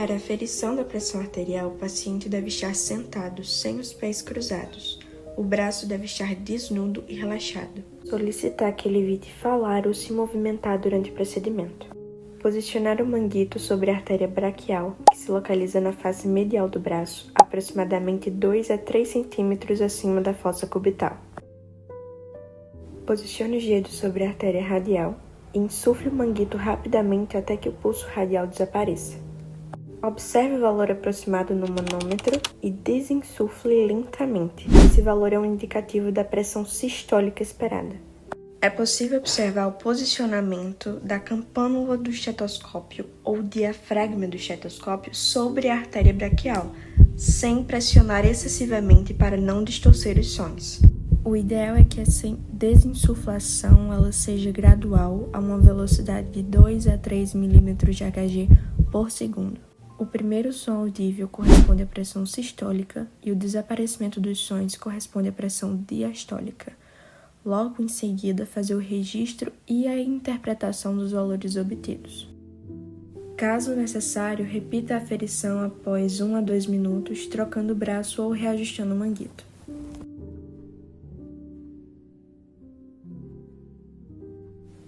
Para aferição da pressão arterial, o paciente deve estar sentado, sem os pés cruzados. O braço deve estar desnudo e relaxado. Solicitar que ele evite falar ou se movimentar durante o procedimento. Posicionar o manguito sobre a artéria braquial, que se localiza na face medial do braço, aproximadamente 2 a 3 centímetros acima da fossa cubital. Posicione os dedos sobre a artéria radial e insufle o manguito rapidamente até que o pulso radial desapareça. Observe o valor aproximado no manômetro e desinsufle lentamente. Esse valor é um indicativo da pressão sistólica esperada. É possível observar o posicionamento da campânula do estetoscópio ou diafragma do estetoscópio sobre a artéria braquial, sem pressionar excessivamente para não distorcer os sons. O ideal é que essa desinsuflação ela seja gradual a uma velocidade de 2 a 3 mm de Hg por segundo. O primeiro som audível corresponde à pressão sistólica e o desaparecimento dos sons corresponde à pressão diastólica. Logo em seguida, fazer o registro e a interpretação dos valores obtidos. Caso necessário, repita a aferição após 1 a 2 minutos, trocando o braço ou reajustando o manguito.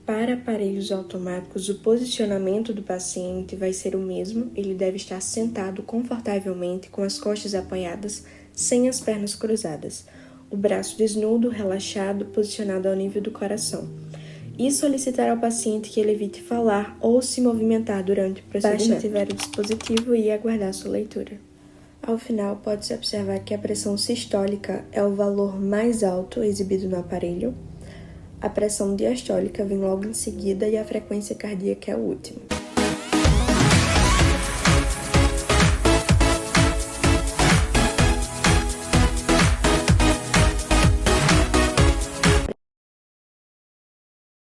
Para aparelhos automáticos, o posicionamento do paciente vai ser o mesmo, ele deve estar sentado confortavelmente com as costas apoiadas, sem as pernas cruzadas, o braço desnudo, relaxado, posicionado ao nível do coração. E solicitar ao paciente que ele evite falar ou se movimentar durante o procedimento. Basta ativar o dispositivo e aguardar sua leitura. Ao final, pode-se observar que a pressão sistólica é o valor mais alto exibido no aparelho, a pressão diastólica vem logo em seguida e a frequência cardíaca é o último.